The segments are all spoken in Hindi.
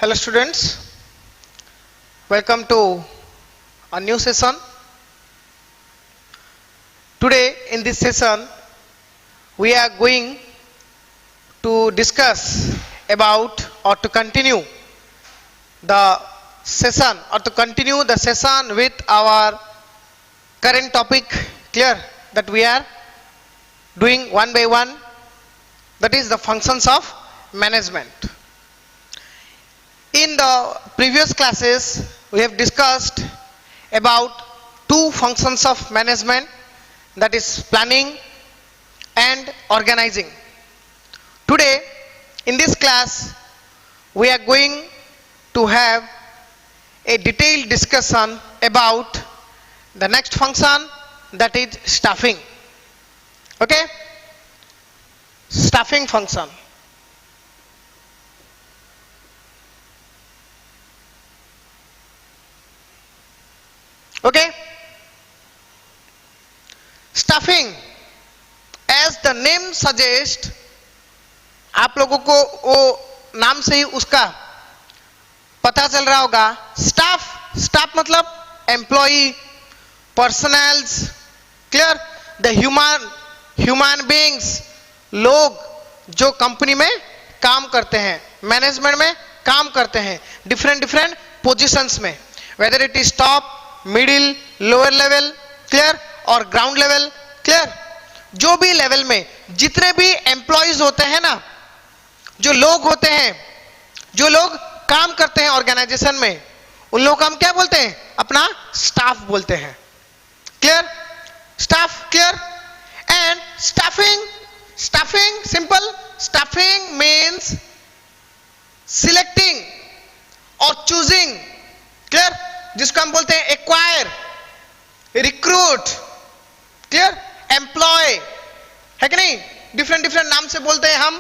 Hello students, welcome to a new session. Today in this session we are going to discuss about or to continue the session with our current topic. Clear that we are doing one by one, that is the functions of management. In the previous classes, we have discussed about two functions of management, that is planning and organizing. Today, in this class, we are going to have a detailed discussion about the next function, that is staffing. Okay? Staffing function. Okay, staffing, as the name suggests, आप लोगों को वो नाम से ही उसका पता चल रहा होगा. स्टाफ मतलब employee, personnels. Clear? The human beings, लोग जो कंपनी में काम करते हैं, मैनेजमेंट में काम करते हैं, डिफरेंट पोजीशंस में, whether it is top, middle, lower level, clear, और ग्राउंड लेवल. क्लियर? जो भी लेवल में जितने भी एम्प्लॉइज होते हैं ना, जो लोग होते हैं, जो लोग काम करते हैं ऑर्गेनाइजेशन में, उन लोगों को हम क्या बोलते हैं? अपना स्टाफ बोलते हैं. Clear? Staff. Clear? And staffing simple. Staffing means selecting और चूजिंग. क्लियर? जिसको हम बोलते हैं एक्वायर, रिक्रूट, क्लियर, एम्प्लॉय, है कि नहीं? डिफरेंट नाम से बोलते हैं हम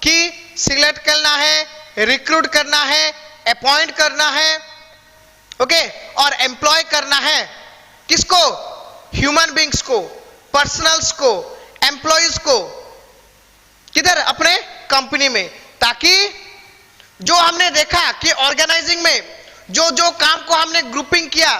कि सिलेक्ट करना है, रिक्रूट करना है, अपॉइंट करना है, ओके, और एम्प्लॉय करना है. किसको? ह्यूमन बीइंग्स को, पर्सनल्स को, एम्प्लॉयज को. किधर? अपने कंपनी में. ताकि जो हमने देखा कि ऑर्गेनाइजिंग में जो काम को हमने ग्रुपिंग किया,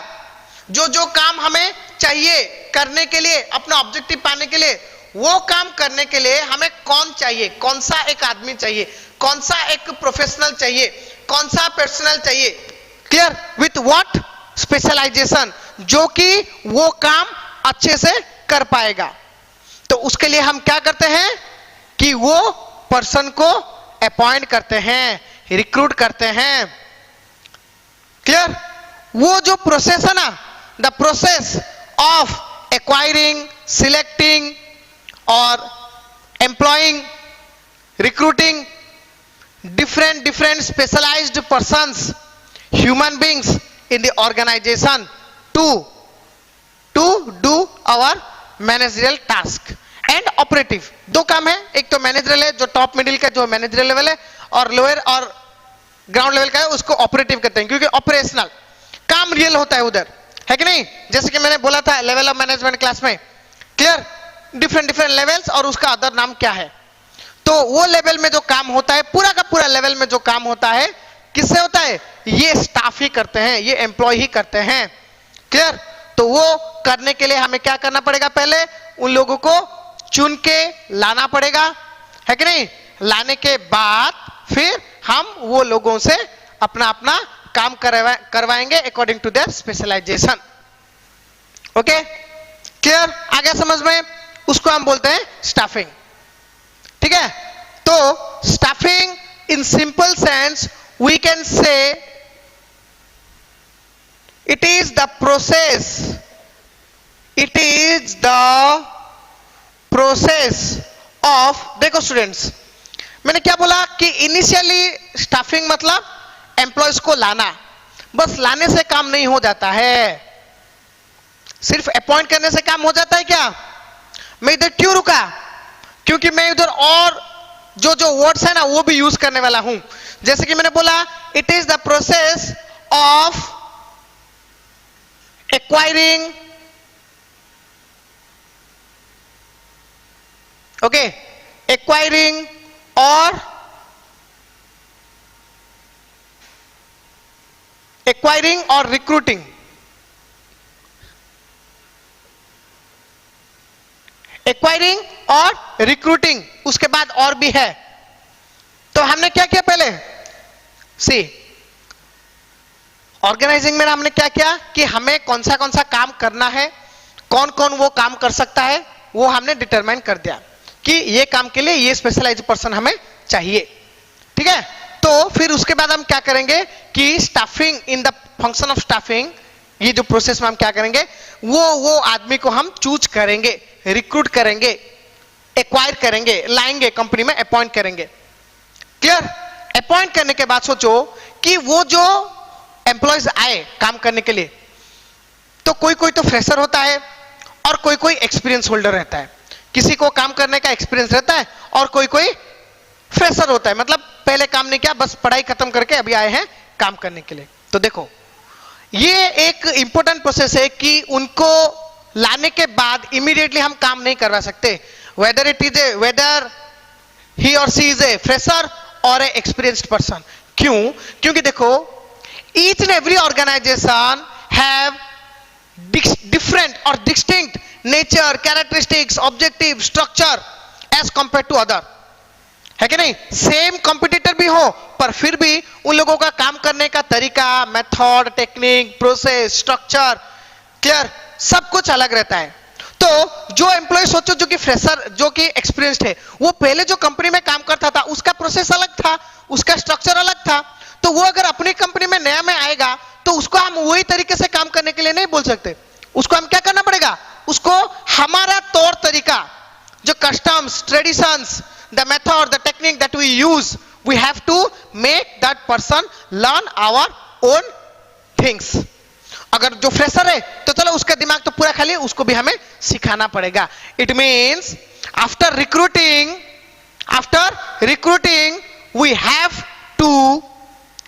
जो काम हमें चाहिए करने के लिए, अपना ऑब्जेक्टिव पाने के लिए, वो काम करने के लिए हमें कौन चाहिए, कौन सा एक आदमी चाहिए, कौन सा एक प्रोफेशनल चाहिए, कौन सा पर्सनल चाहिए. क्लियर? विथ व्हाट स्पेशलाइजेशन, जो कि वो काम अच्छे से कर पाएगा. तो उसके लिए हम क्या करते हैं कि वो पर्सन को अपॉइंट करते हैं, रिक्रूट करते हैं. क्लियर? वो जो प्रोसेस है ना, the process of acquiring, selecting और employing, recruiting different specialized persons, human beings in the organization to do our managerial task and operative. दो काम है, एक तो मैनेजरल है जो टॉप मिडिल का जो मैनेजरियल लेवल है, और लोअर और ग्राउंड लेवल का है उसको ऑपरेटिव कहते हैं, क्योंकि ऑपरेशनल काम रियल होता है उधर, है कि नहीं? जैसे कि मैंने बोला था लेवल ऑफ मैनेजमेंट क्लास में. क्लियर? डिफरेंट लेवल्स और उसका अदर नाम क्या है. तो वो लेवल में जो काम होता है, पूरा का पूरा लेवल में जो काम होता है, किससे होता है? ये स्टाफ ही करते हैं, ये एम्प्लॉय ही करते हैं. क्लियर? तो वो करने के लिए हमें क्या करना पड़ेगा? पहले उन लोगों को चुन के लाना पड़ेगा, है कि नहीं? लाने के बाद फिर हम वो लोगों से अपना काम करवाएंगे according to their specialisation. Okay? Clear? आगे समझ में? उसको हम बोलते हैं स्टाफिंग. ठीक है? तो staffing in simple sense we can say it is the process of. देखो स्टूडेंट्स, मैंने क्या बोला कि इनिशियली स्टाफिंग मतलब एम्प्लॉयज को लाना. बस लाने से काम नहीं हो जाता है, सिर्फ अपॉइंट करने से काम हो जाता है क्या? मैं इधर क्यों रुका? क्योंकि मैं इधर और जो वर्ड्स है ना वो भी यूज करने वाला हूं. जैसे कि मैंने बोला, it is the process of acquiring, okay, acquiring और एक्वायरिंग और रिक्रूटिंग। एक्वायरिंग और रिक्रूटिंग, उसके बाद और भी है। तो हमने क्या किया पहले, सी ऑर्गेनाइजिंग में हमने क्या किया कि हमें कौन सा काम करना है, कौन कौन वो काम कर सकता है, वो हमने डिटरमाइन कर दिया कि ये काम के लिए ये स्पेशलाइज्ड पर्सन हमें चाहिए। ठीक है, तो फिर उसके बाद हम क्या करेंगे कि staffing, in the function of staffing, ये जो प्रोसेस में हम क्या करेंगे, वो आदमी को हम चूज करेंगे, रिक्रूट करेंगे, एक्वायर करेंगे, लाएंगे कंपनी में, अपॉइंट करेंगे। क्लियर? अपॉइंट करने के बाद सोचो कि वो जो एम्प्लॉयज आए काम करने के लिए, तो कोई कोई तो फ्रेशर होता है और कोई कोई एक्सपीरियंस होल्डर रहता है। किसी को काम करने का एक्सपीरियंस रहता है और कोई कोई फ्रेशर होता है, मतलब पहले काम नहीं किया, बस पढ़ाई खत्म करके अभी आए हैं काम करने के लिए। तो देखो ये एक इंपॉर्टेंट प्रोसेस है कि उनको लाने के बाद इमीडिएटली हम काम नहीं करवा सकते, वेदर ही और सी इज ए फ्रेशर और ए एक्सपीरियंस्ड पर्सन। क्यों? क्योंकि देखो each and every organization have different or distinct nature, characteristics, objective, structure as compared to other, है कि नहीं? सेम कॉम्पिटिटर भी हो पर फिर भी उन लोगों का काम करने का तरीका, method, technique, process, structure, clear, सब कुछ अलग रहता है। तो जो एम्प्लॉय सोचो जो कि फ्रेशर, जो कि एक्सपीरियंस्ड है, वो पहले जो कंपनी में काम करता था उसका प्रोसेस अलग था, उसका स्ट्रक्चर अलग था। तो वो अगर अपनी कंपनी में नया में आएगा तो उसको हम वही तरीके से काम करने के लिए नहीं बोल सकते। उसको हम क्या करना पड़ेगा, उसको हमारा तौर तरीका, जो customs, traditions, the method, the technique that we use, we have to make that person learn our own things. अगर जो फ्रेशर है तो चलो उसका दिमाग तो पूरा खाली, उसको भी हमें सिखाना पड़ेगा। It means after recruiting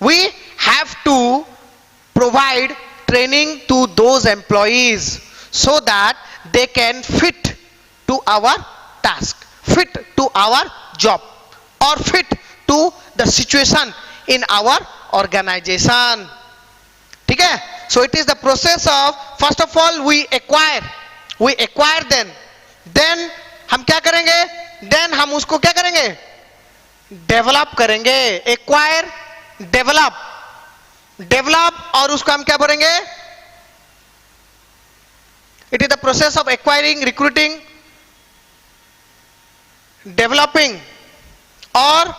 we have to provide training to those employees so that they can fit to our task, fit to our job, or fit to the situation in our organization. ठीक है? So it is the process of, first of all we acquire then हम क्या करेंगे, then हम उसको क्या करेंगे, डेवलप करेंगे। एक्वायर, डेवलप और उसको हम क्या बोलेंगे, it is the process of acquiring, recruiting, developing, और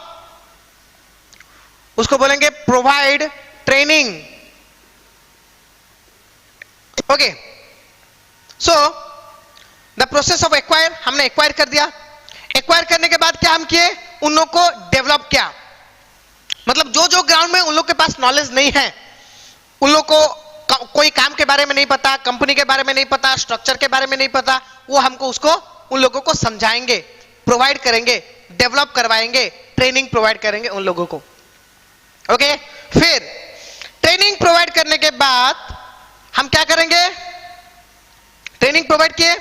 उसको बोलेंगे provide training. Okay, so the process of acquire, हमने एक्वायर कर दिया। एक्वायर करने के बाद क्या हम किए, उन लोगों को डेवलप किया। मतलब जो ग्राउंड में उन लोग के पास नॉलेज नहीं है, उन लोग को कोई काम के बारे में नहीं पता, कंपनी के बारे में नहीं पता, स्ट्रक्चर के बारे में नहीं पता, वो हमको उसको उन लोगों को समझाएंगे, प्रोवाइड करेंगे, डेवलप करवाएंगे, ट्रेनिंग प्रोवाइड करेंगे उन लोगों को। ओके, फिर ट्रेनिंग प्रोवाइड करने के बाद हम क्या करेंगे, ट्रेनिंग प्रोवाइड किए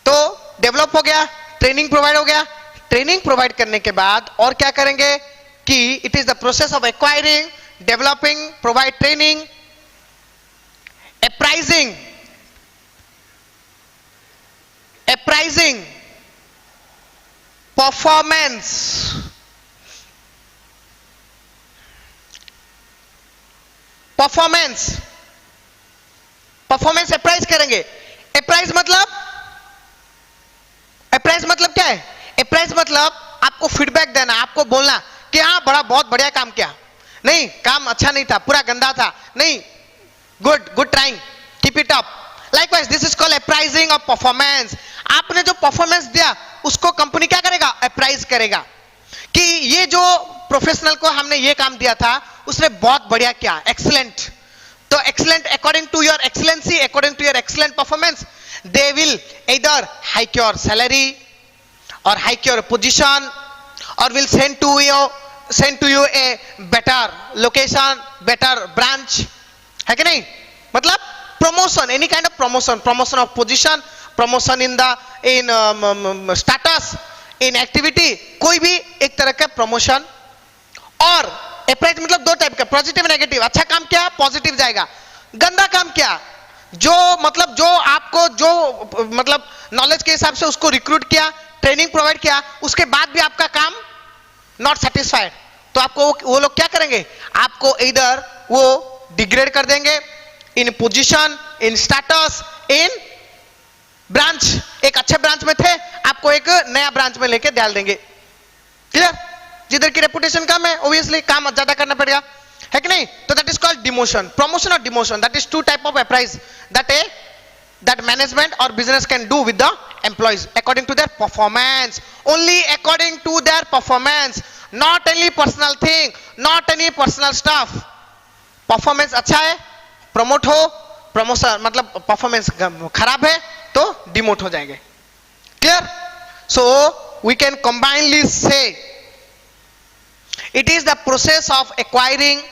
तो डेवलप हो गया, ट्रेनिंग प्रोवाइड हो गया। ट्रेनिंग प्रोवाइड करने के बाद और क्या करेंगे कि it is the process of acquiring, developing, provide training, appraising, performance appraise करेंगे। अप्राइज मतलब क्या है, अप्राइज मतलब आपको फीडबैक देना, आपको बोलना कि हाँ बहुत बढ़िया काम किया, नहीं काम अच्छा नहीं था, पूरा गंदा था, नहीं good trying, keep it up. Likewise this is called appraising of performance. आपने जो परफॉर्मेंस दिया उसको कंपनी क्या करेगा, अप्राइज करेगा कि ये जो प्रोफेशनल को हमने ये काम दिया था उसने बहुत बढ़िया किया, एक्सीलेंट। तो excellent according to your excellency, according to your excellent performance, they will either hike your salary or hike your position or will send to you a better location, better branch, है कि नहीं? मतलब promotion, any kind of promotion of position, promotion in status, in activity, कोई भी एक तरह का promotion, और अप्राइज मतलब दो टाइप का, पॉजिटिव नेगेटिव। अच्छा काम किया पॉजिटिव जाएगा, गंदा काम किया जो मतलब जो आपको जो मतलब नॉलेज के हिसाब से उसको रिक्रूट किया, ट्रेनिंग प्रोवाइड किया, उसके बाद भी आपका काम नॉट सेटिस्फाइड, तो आपको वो लोग क्या करेंगे, आपको इधर वो डिग्रेड कर देंगे इन position, in status, in branch. एक अच्छे ब्रांच में थे, आपको एक नया ब्रांच में लेके डाल देंगे। क्लियर? जिधर की रेपुटेशन कम है ऑब्वियसली काम ज्यादा करना पड़ेगा, है कि नहीं? तो that is called demotion. Promotion और demotion, that is two type of appraise that management or business can do with the employees according to their performance, only according to their performance, not any personal thing, not any personal stuff. Performance अच्छा है प्रमोट हो, प्रमोशन मतलब परफॉर्मेंस खराब है तो डिमोट हो जाएंगे। Clear? So we can combinely say it is the process of acquiring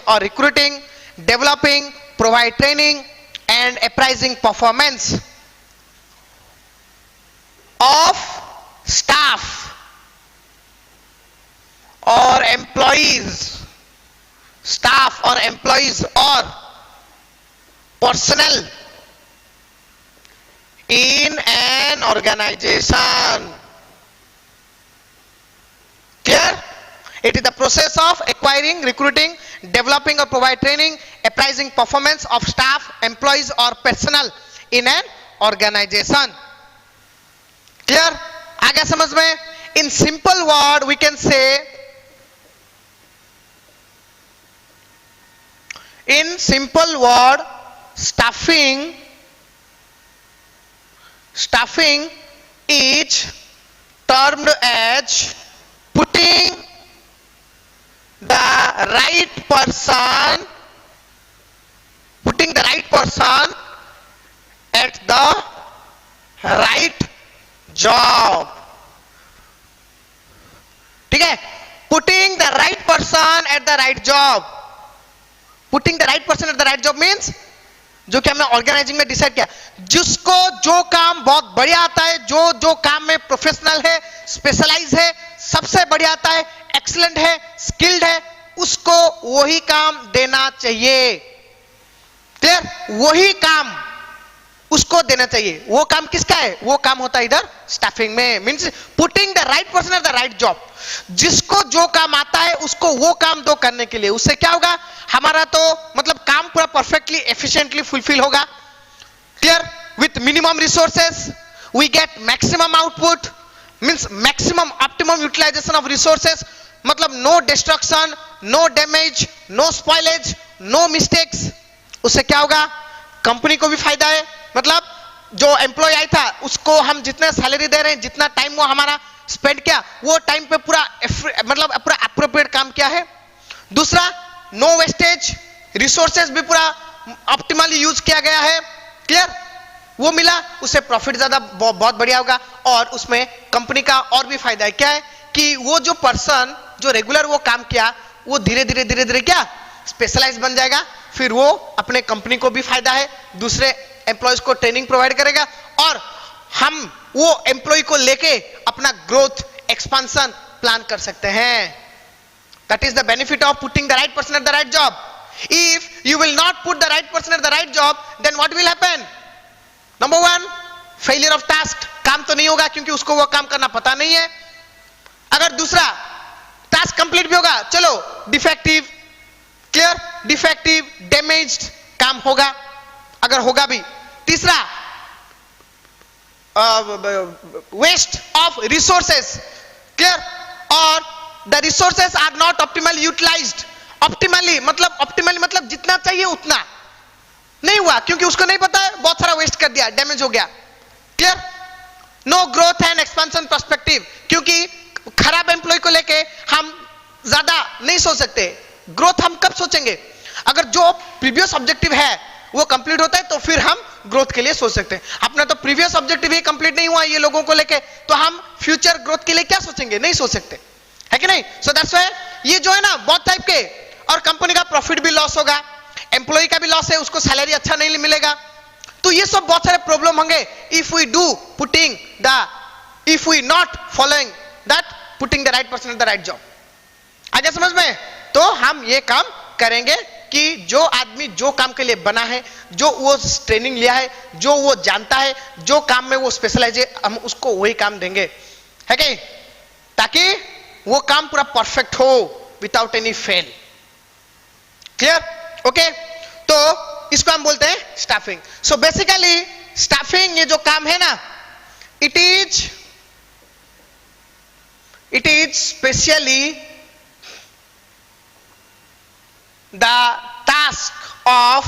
और recruiting, developing, provide training and appraising performance of staff or employees, staff or employees or personnel in an organization. Clear? It is the process of acquiring, recruiting, developing or provide training, appraising performance of staff, employees or personnel in an organization. Clear? आ गया समझ में? In simple word we can say, in simple word, staffing is termed as putting the right person at the right job. ठीक है? Putting the right person at the right job. Putting the right person at the right job means जो कि हमने ऑर्गेनाइजिंग में डिसाइड किया, जिसको जो काम बहुत बढ़िया आता है, जो जो काम में प्रोफेशनल है, स्पेशलाइज है, सबसे बढ़िया आता है, एक्सीलेंट है, स्किल्ड है, उसको वही काम देना चाहिए। क्लियर? वही काम उसको देना चाहिए। वो काम किसका है? वो काम होता है इधर स्टाफिंग में। Means putting the right person at the right job. जिसको जो काम आता है उसको वो काम दो करने के लिए। उससे क्या होगा? हमारा तो मतलब काम पूरा परफेक्टली एफिशिएंटली फुलफिल होगा। Clear? With minimum resources we get maximum output, means maximum optimum utilisation of resources, मतलब no destruction, no damage, no spoilage, no mistakes. उससे क्या होगा? कंपनी को भी फायदा है, मतलब जो एम्प्लॉय आया था उसको हम जितना सैलरी दे रहे हैं, जितना टाइम वो हमारा स्पेंड किया, वो टाइम पे पूरा मतलब पूरा एप्रोप्रिएट काम किया है। दूसरा, नो वेस्टेज, रिसोर्सेज भी पूरा ऑप्टिमली यूज किया गया है। क्लियर? वो मिला, उससे प्रॉफिट ज्यादा बहुत बढ़िया होगा। और उसमें कंपनी का और भी फायदा है। क्या है कि वो जो पर्सन जो रेगुलर वो काम किया, वो धीरे धीरे क्या स्पेशलाइज बन जाएगा। फिर वो अपने कंपनी को भी फायदा है, दूसरे एम्प्लॉयज को ट्रेनिंग प्रोवाइड करेगा, और हम वो एम्प्लॉय को लेके अपना ग्रोथ एक्सपांशन प्लान कर सकते हैं। That is the benefit of putting the right person at the right job. If you will not put the right person at the right job, then what will happen? Number one, failure of task. काम तो नहीं होगा क्योंकि उसको वो काम करना पता नहीं है। अगर दूसरा टास्क कंप्लीट भी होगा, चलो डिफेक्टिव, क्लियर, डिफेक्टिव, डैमेज्ड काम होगा अगर होगा भी। तीसरा, वेस्ट ऑफ रिसोर्सेस। क्लियर? और the resources are not optimally utilised. Optimally मतलब जितना चाहिए उतना नहीं हुआ, क्योंकि उसको नहीं पता है, बहुत सारा वेस्ट कर दिया, डैमेज हो गया। Clear? No growth and expansion perspective, क्योंकि खराब एम्प्लॉय को लेके हम ज्यादा नहीं सोच सकते। ग्रोथ हम कब सोचेंगे? अगर जो प्रीवियस ऑब्जेक्टिव है वो कंप्लीट होता है तो फिर हम ग्रोथ के लिए सोच सकते हैं। अपना तो प्रीवियस ऑब्जेक्टिव ही कंप्लीट नहीं हुआ ये लोगों को लेके, तो हम फ्यूचर ग्रोथ के लिए क्या सोचेंगे? नहीं सोच सकते, है कि नहीं? सो दैट्स व्हाई ये जो है ना बहुत टाइप के, और कंपनी का प्रॉफिट भी लॉस होगा, एम्प्लॉय का भी लॉस है, उसको सैलरी अच्छा नहीं मिलेगा, तो ये सब बहुत सारे प्रॉब्लम होंगे if we not following that putting the right person at the right job. आगे समझ में? तो हम ये काम करेंगे कि जो आदमी जो काम के लिए बना है, जो वो ट्रेनिंग लिया है, जो वो जानता है, जो काम में वो स्पेशलाइज है, हम उसको वही काम देंगे, है कि? ताकि वो काम पूरा परफेक्ट हो without any fail. Clear? Okay, तो इसको हम बोलते हैं स्टाफिंग। सो बेसिकली स्टाफिंग ये जो काम है ना, it is specially the task of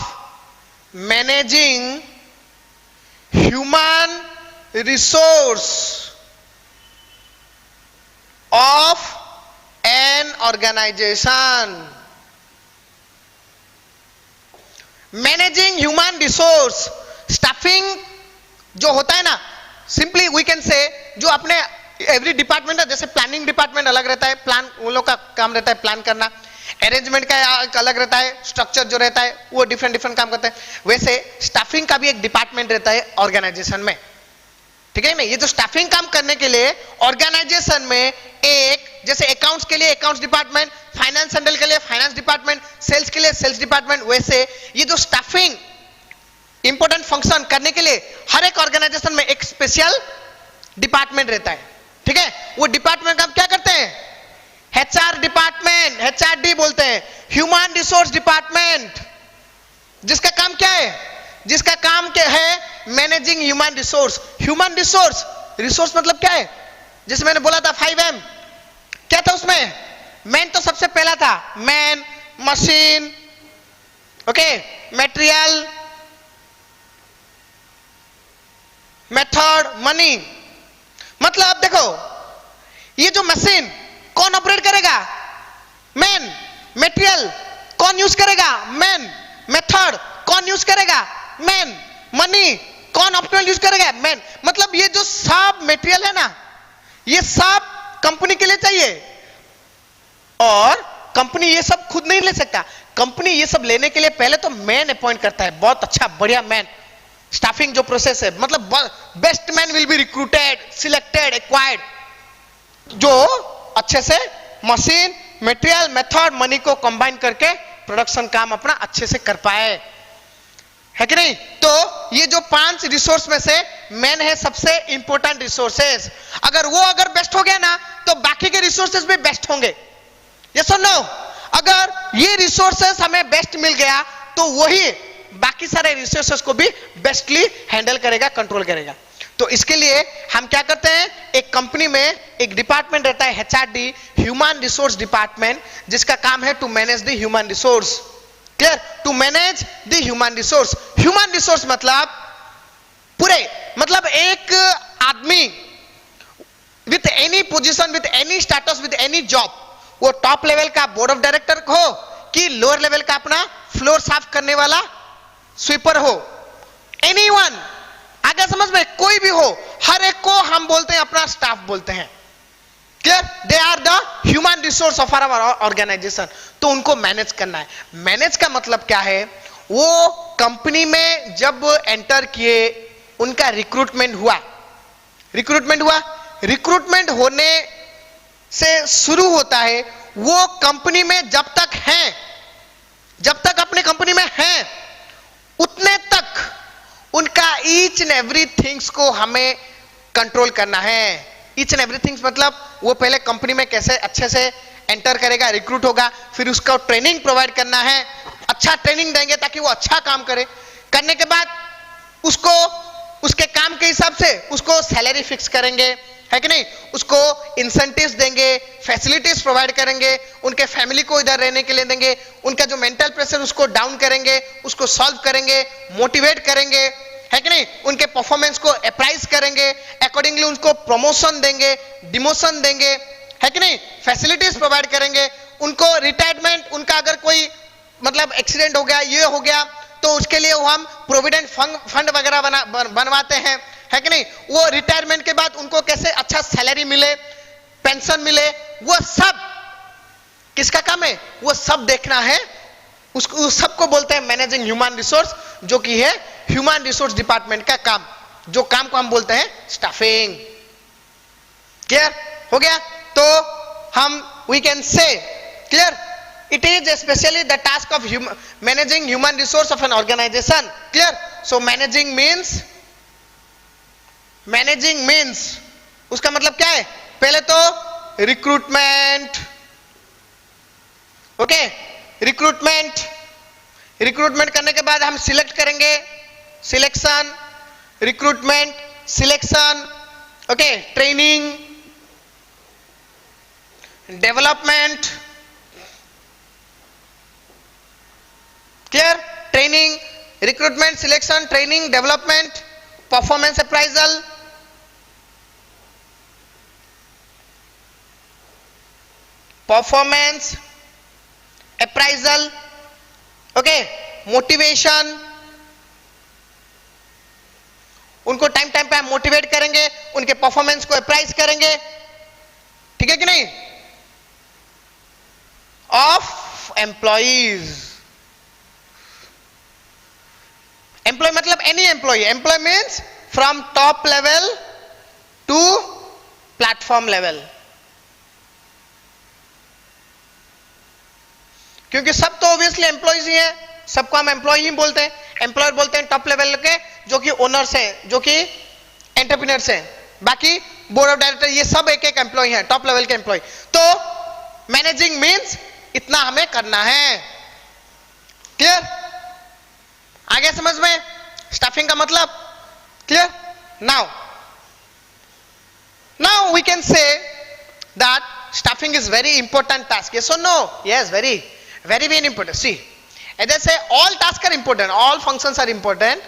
managing human resource of an organization. Managing human resource, staffing जो होता है ना, सिंपली वी कैन से जो अपने एवरी डिपार्टमेंट है, जैसे प्लानिंग डिपार्टमेंट अलग रहता है, प्लान उन लोग का काम रहता है प्लान करना, अरेंजमेंट का एक अलग रहता है, स्ट्रक्चर जो रहता है वो डिफरेंट काम करते हैं, वैसे स्टाफिंग का भी एक डिपार्टमेंट रहता है ऑर्गेनाइजेशन में, ठीक है ना? ये जो स्टाफिंग काम करने के लिए ऑर्गेनाइजेशन में एक, जैसे अकाउंट्स के लिए अकाउंट्स डिपार्टमेंट, फाइनेंस हैंडल के लिए फाइनेंस डिपार्टमेंट, सेल्स के लिए सेल्स डिपार्टमेंट, वैसे ये जो स्टाफिंग इंपॉर्टेंट फंक्शन करने के लिए हर एक ऑर्गेनाइजेशन में एक स्पेशल डिपार्टमेंट रहता है, ठीक है? वो डिपार्टमेंट काम क्या करते हैं? HR डिपार्टमेंट, HRD बोलते हैं, ह्यूमन रिसोर्स डिपार्टमेंट, जिसका काम क्या है? जिसका काम क्या है? Managing human resource. Human resource, resource मतलब क्या है? जैसे मैंने बोला था 5M, क्या था उसमें? मैन तो सबसे पहला था, man, machine, okay, material, method, money. मतलब देखो, ये जो मशीन कौन ऑपरेट करेगा? मैन। मटेरियल कौन यूज करेगा? मैन। मेथड कौन यूज करेगा? मैन। मनी कौन ऑप्टिमल यूज करेगा? मैन। मतलब ये जो सब मटेरियल है ना, ये सब कंपनी के लिए चाहिए, और कंपनी ये सब खुद नहीं ले सकता। कंपनी ये सब लेने के लिए पहले तो मैन अपॉइंट करता है, बहुत अच्छा बढ़िया मैन। स्टाफिंग जो प्रोसेस है, मतलब best man will be recruited, selected, acquired, जो अच्छे से मशीन, मटेरियल, मेथड, मनी को कंबाइन करके प्रोडक्शन काम अपना अच्छे से कर पाए, है कि नहीं? तो ये जो 5 रिसोर्स में से मैन है सबसे इंपॉर्टेंट रिसोर्सेस। अगर बेस्ट हो गया ना, तो बाकी के रिसोर्सेस भी बेस्ट होंगे। यस और नो? अगर ये रिसोर्सेस हमें बेस्ट मिल गया, तो वही बाकी सारे रिसोर्सेस को भी बेस्टली हैंडल करेगा, कंट्रोल करेगा। तो इसके लिए हम क्या करते हैं? एक कंपनी में एक डिपार्टमेंट रहता है HRD, ह्यूमन रिसोर्स डिपार्टमेंट, जिसका काम है to manage the human resource. Clear? To manage the human resource. Human resource मतलब पूरे, मतलब एक आदमी with any position, with any status, with any job, वो टॉप लेवल का बोर्ड ऑफ डायरेक्टर हो कि लोअर लेवल का अपना फ्लोर साफ करने वाला स्वीपर हो, एनीवन, आगे समझ में? कोई भी हो, हर एक को हम बोलते हैं अपना स्टाफ बोलते हैं। Clear? They are the human resource of our organization. तो उनको मैनेज करना है। मैनेज का मतलब क्या है? वो कंपनी में जब एंटर किए, उनका रिक्रूटमेंट हुआ, रिक्रूटमेंट होने से शुरू होता है, वो कंपनी में जब तक हैं, जब तक अपनी कंपनी में हैं, उतने तक उनका ईच एंड एवरीथिंग्स को हमें कंट्रोल करना है। ईच एंड एवरीथिंग्स मतलब वो पहले कंपनी में कैसे अच्छे से एंटर करेगा, रिक्रूट होगा, फिर उसको ट्रेनिंग प्रोवाइड करना है, अच्छा ट्रेनिंग देंगे ताकि वो अच्छा काम करे। करने के बाद उसको उसके काम के हिसाब से उसको सैलरी फिक्स करेंगे, है कि नहीं? उसको इंसेंटिव्स देंगे, फैसिलिटीज प्रोवाइड करेंगे, उनके फैमिली को इधर रहने के लिए देंगे, उनका जो मेंटल प्रेशर उसको डाउन करेंगे, उसको सॉल्व करेंगे, मोटिवेट करेंगे, है कि नहीं? उनके परफॉर्मेंस को अप्राइज करेंगे, अकॉर्डिंगली उनको प्रमोशन देंगे, डिमोशन देंगे, है कि नहीं? फैसिलिटीज प्रोवाइड करेंगे, उनको रिटायरमेंट, उनका अगर कोई मतलब एक्सीडेंट हो गया, ये हो गया, तो उसके लिए हम प्रोविडेंट फंड वगैरह बनवाते हैं, है कि नहीं? वो रिटायरमेंट के बाद उनको कैसे अच्छा सैलरी मिले, पेंशन मिले, वो सब किसका काम है? वो सब देखना है। उसको सबको बोलते हैं मैनेजिंग ह्यूमन रिसोर्स, जो कि है ह्यूमन रिसोर्स डिपार्टमेंट का काम, जो काम को हम बोलते हैं स्टाफिंग। क्लियर हो गया? तो हम we can say Clear? It is especially the task of managing human resource of an organization. Clear? So managing means उसका मतलब क्या है? पहले तो रिक्रूटमेंट, ओके, रिक्रूटमेंट करने के बाद हम सिलेक्ट करेंगे, selection, recruitment, selection, okay, training, development, clear? Training, recruitment, selection, training, development, performance appraisal, okay, motivation, उनको टाइम टाइम पे हम मोटिवेट करेंगे, उनके परफॉर्मेंस को अप्राइज करेंगे, ठीक है कि नहीं? ऑफ एम्प्लॉइज, एम्प्लॉय मतलब any employee, employee means from top level to platform level, क्योंकि सब तो ऑब्वियसली एम्प्लॉयज ही हैं, सबको हम एम्प्लॉय ही बोलते हैं, एम्प्लॉयर बोलते हैं टॉप लेवल के, जो कि ओनर्स हैं, जो कि एंटरप्रेन्योर्स हैं, बाकी बोर्ड ऑफ डायरेक्टर ये सब एक एक एम्प्लॉय हैं, टॉप लेवल के एम्प्लॉय। तो मैनेजिंग मीन्स इतना हमें करना है, क्लियर? आगे समझ में स्टाफिंग का मतलब, clear? Now we can say that staffing is very important task, yes or no? Yes, very important. See, as I say, all tasks are important, all functions are important,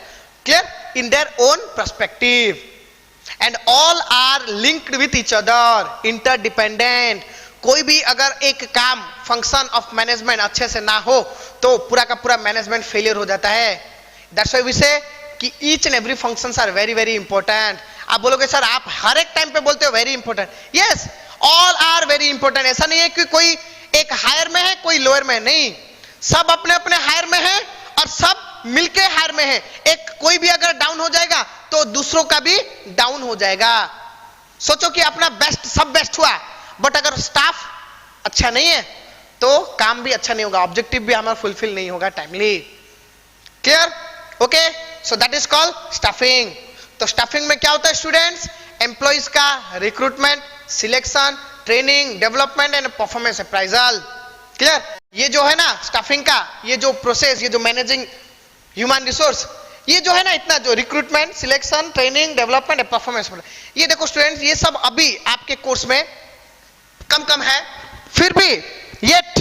clear, in their own perspective, and all are linked with each other, interdependent. कोई भी अगर एक काम फंक्शन ऑफ मैनेजमेंट अच्छे से ना हो तो पूरा का पूरा मैनेजमेंट फेलियर हो जाता है। दैट्स व्हाई वी से कि each and every functions are very important. आप बोलोगे सर आप हर एक टाइम पे बोलते हो very important, yes, all are very important. ऐसा नहीं है कि कोई एक हायर में है कोई लोअर में, नहीं, सब अपने अपने हायर में है और सब मिलके हायर में है। एक कोई भी अगर डाउन हो जाएगा तो दूसरों का भी डाउन हो जाएगा। सोचो कि अपना बेस्ट, सब बेस्ट हुआ, बट अगर स्टाफ अच्छा नहीं है तो काम भी अच्छा नहीं होगा, ऑब्जेक्टिव भी हमारा फुलफिल नहीं होगा timely. Clear? Okay, so that is called staffing. तो स्टाफिंग में क्या होता है स्टूडेंट्स? एम्प्लॉइज का recruitment, selection, training, development and performance appraisal. Clear? ये जो है ना स्टाफिंग का ये जो प्रोसेस, ये जो मैनेजिंग ह्यूमन रिसोर्स, ये जो है ना इतना जो recruitment, selection, training, development, performance, ये देखो स्टूडेंट्स ये सब अभी आपके कोर्स में कम है, फिर भी येट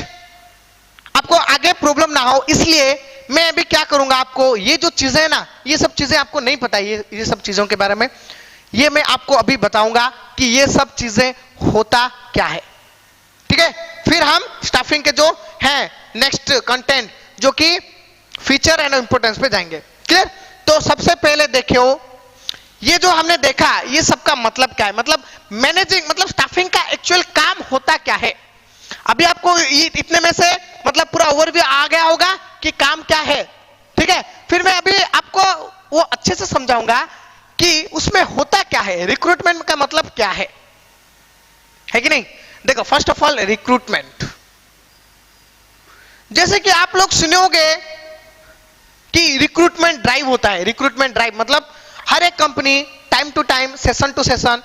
आपको आगे प्रॉब्लम ना हो इसलिए मैं अभी क्या करूंगा, आपको ये जो चीजें है ना, ये सब चीजें आपको नहीं पता, ये सब चीजों के बारे में ये मैं आपको अभी बताऊंगा कि ये सब चीजें होता क्या है। ठीक है, फिर हम स्टाफिंग के जो हैं नेक्स्ट कंटेंट जो कि फीचर एंड इंपोर्टेंस पे जाएंगे। क्लियर? तो सबसे पहले देखियो ये जो हमने देखा ये सबका मतलब क्या है, मतलब मैनेजिंग, मतलब स्टाफिंग का एक्चुअल काम होता क्या है। अभी आपको इतने में से मतलब पूरा ओवरव्यू आ गया होगा कि काम क्या है। ठीक है, फिर मैं अभी आपको वो अच्छे से समझाऊंगा कि उसमें होता क्या है, रिक्रूटमेंट का मतलब क्या है कि नहीं। देखो फर्स्ट ऑफ ऑल रिक्रूटमेंट, जैसे कि आप लोग सुने होंगे कि रिक्रूटमेंट ड्राइव होता है। रिक्रूटमेंट ड्राइव मतलब हर एक company time to time, session to session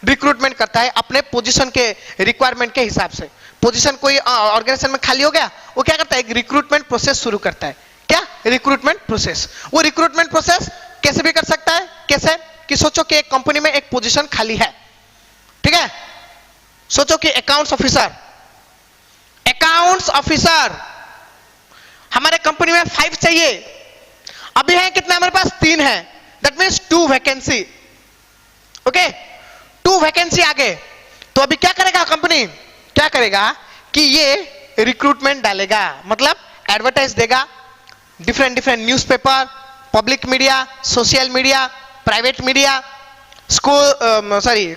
recruitment करता है अपने पोजीशन के रिक्वायरमेंट के हिसाब से। पोजीशन कोई ऑर्गेनाइजेशन में खाली हो गया, वो क्या करता है, एक रिक्रूटमेंट प्रोसेस शुरू करता है। क्या? Recruitment process. वो रिक्रूटमेंट प्रोसेस कैसे भी कर सकता है। कैसे कि सोचो कि एक कंपनी में एक पोजीशन खाली है, ठीक है, सोचो कि अकाउंट्स ऑफिसर हमारे कंपनी में 5 चाहिए, अभी है कितना हमारे पास 3 है, that means 2 vacancy. Okay, 2 vacancy आ गए, तो अभी क्या करेगा कंपनी, क्या करेगा कि ये रिक्रूटमेंट डालेगा, मतलब एडवर्टाइज देगा different newspaper, public media, social media, private media, school,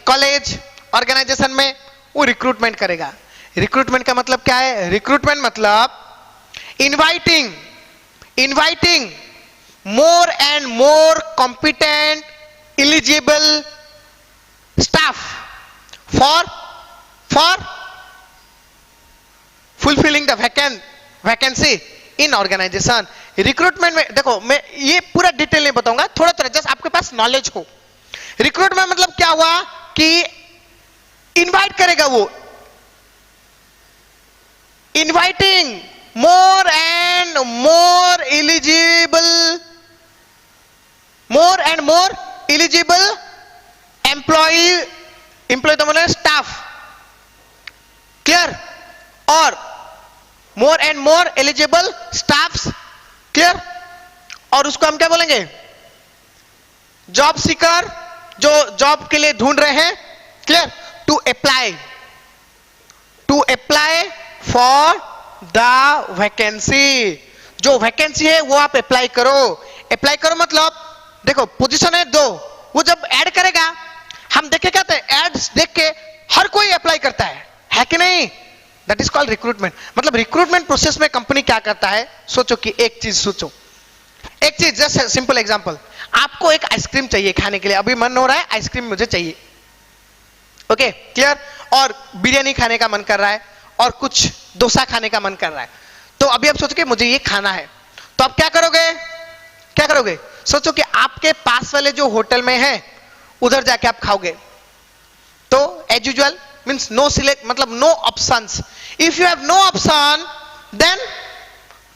college, organization में वो रिक्रूटमेंट करेगा। रिक्रूटमेंट का मतलब क्या है? रिक्रूटमेंट मतलब inviting more and more competent, eligible staff fulfilling the vacancy in organization. Recruitment में देखो, मैं ये पूरा डिटेल नहीं बताऊंगा, थोड़ा थोड़ा जस्ट आपके पास नॉलेज हो। रिक्रूटमेंट मतलब क्या हुआ कि इनवाइट करेगा वो, inviting more and more eligible employee तो मतलब स्टाफ, क्लियर, और more and more eligible staffs, clear. और उसको हम क्या बोलेंगे, जॉब सीकर, जो जॉब के लिए ढूंढ रहे हैं, clear, to apply for the vacancy. जो वैकेंसी है वो आप अप्लाई करो। अप्लाई करो मतलब देखो, पोजीशन है 2, वो जब ऐड करेगा, हम देखे क्या थे, एड्स देख के हर कोई अप्लाई करता है कि नहीं? That is called recruitment. मतलब रिक्रूटमेंट प्रोसेस में कंपनी क्या करता है, सोचो कि एक चीज सोचो, एक चीज, जस्ट सिंपल एग्जांपल, आपको एक आइसक्रीम चाहिए खाने के लिए, अभी मन हो रहा है आइसक्रीम मुझे चाहिए, ओके, क्लियर, और बिरयानी खाने का मन कर रहा है, और कुछ डोसा खाने का मन कर रहा है, तो अभी आप सोचो कि मुझे ये खाना है, तो आप क्या करोगे? सोचो कि आपके पास वाले जो होटल में है उधर जाके आप खाओगे, तो as usual means no select, मतलब no options. If you have no option then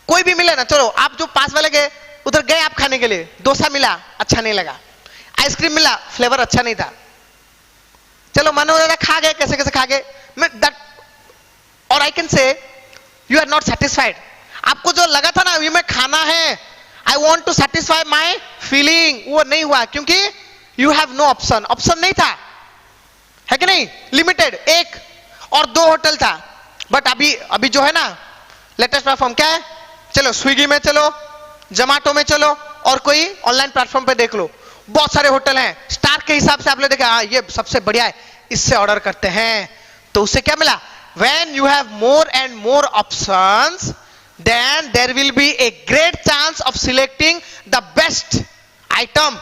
कोई भी मिले ना, चलो आप जो पास वाले गए उधर गए आप खाने के लिए, डोसा मिला अच्छा नहीं लगा, आइसक्रीम मिला फ्लेवर अच्छा नहीं था, चलो मन हो रहा खा गए, कैसे कैसे खा गए, दैट, और I can say you are not satisfied. आपको जो लगा था ना ये मैं खाना है, I want to satisfy my feeling, वो नहीं हुआ क्योंकि you have no option, option नहीं था, है कि नहीं? लिमिटेड 1 और 2 होटल था, बट अभी जो है ना लेटेस्ट प्लेटफॉर्म क्या है, चलो स्विगी में चलो, जोमैटो में चलो, और कोई ऑनलाइन प्लेटफॉर्म पे देख लो, बहुत सारे होटल हैं, स्टार के हिसाब से आपने देखा, हाँ ये सबसे बढ़िया है, इससे ऑर्डर करते हैं, तो उससे क्या मिला, when you have more and more options then there will be a great chance of selecting the best item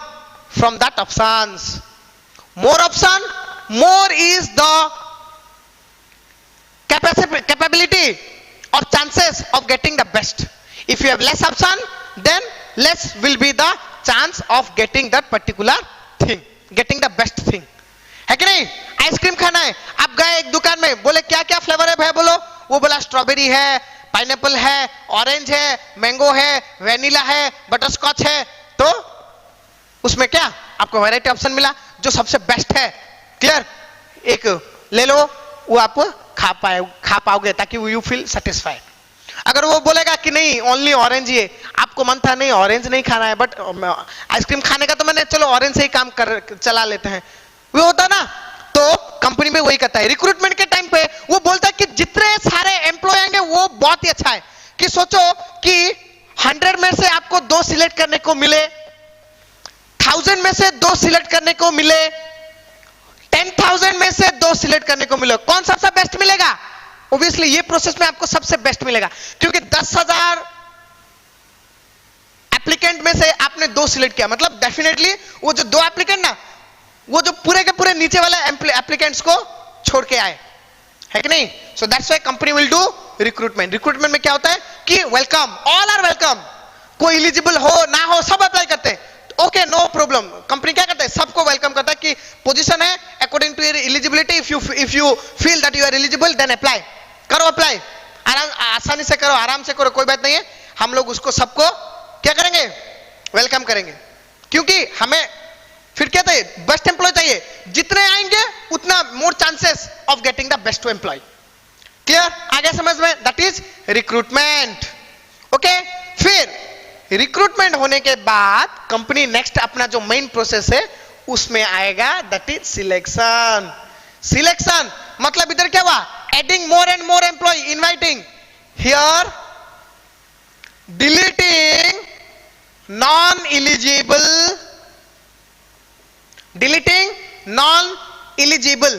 from that options. More option, more is the capability or chances of getting the best. If you have less option then less will be the chance of getting that particular thing, getting the best thing, है कि नहीं? आइसक्रीम खाना है, आप गए एक दुकान में, बोले क्या क्या फ्लेवर है भाई बोलो, वो बोला स्ट्रॉबेरी है, पाइनएप्पल है, ऑरेंज है, मैंगो है, वेनिला है, बटरस्कॉच है, तो उसमें क्या आपको वैरायटी ऑप्शन मिला, जो सबसे बेस्ट है, क्लियर, एक ले लो, वो आप खा पाओगे ताकि यू फील सेटिस्फाइड। अगर वो बोलेगा कि नहीं ओनली ऑरेंज ही है, आपको मन था नहीं ऑरेंज नहीं खाना है, बट आइसक्रीम खाने का तो मैंने चलो ऑरेंज से ही काम चला लेते हैं, वो होता ना, तो कंपनी में वही करता है। रिक्रूटमेंट के टाइम पे वो बोलता है कि जितने सारे एम्प्लॉय आएंगे वो बहुत ही अच्छा है, कि सोचो कि 100 में से आपको 2 सिलेक्ट करने को मिले, 1000 में से 2 सिलेक्ट करने को मिले, 10,000 में से 2 सिलेक्ट करने को मिले, कौन सबसे बेस्ट मिलेगा? ऑब्वियसली ये प्रोसेस में आपको सबसे बेस्ट मिलेगा, क्योंकि 10,000 एप्लीकेंट में से आपने 2 सिलेक्ट किया, मतलब डेफिनेटली वो जो 2 एप्लीकेंट ना, वो जो पूरे के पूरे नीचे वाले एप्लीकेंट्स को छोड़ के आए, है कि नहीं? सो that's why company will do recruitment. Recruitment में क्या होता है कि वेलकम, ऑल आर वेलकम, कोई एलिजिबल हो ना हो सब अप्लाई करते हैं, ओके नो प्रॉब्लम। कंपनी क्या करता है, सबको वेलकम करता है कि पोजीशन है according to your eligibility, if you feel that you are eligible then apply करो, अप्लाई आसानी से करो, आराम से करो, कोई बात नहीं है, हम लोग उसको सबको क्या करेंगे, वेलकम करेंगे, क्योंकि हमें फिर क्या चाहिए, बेस्ट एम्प्लॉय चाहिए, जितने आएंगे उतना more chances of getting the best employee, clear? आगे समझ में, दैट इज रिक्रूटमेंट, ओके। फिर रिक्रूटमेंट होने के बाद कंपनी नेक्स्ट अपना जो मेन प्रोसेस है उसमें आएगा, दैट इज सिलेक्शन। सिलेक्शन मतलब इधर क्या हुआ, adding more and more employee, inviting, here deleting non eligible, deleting non-eligible,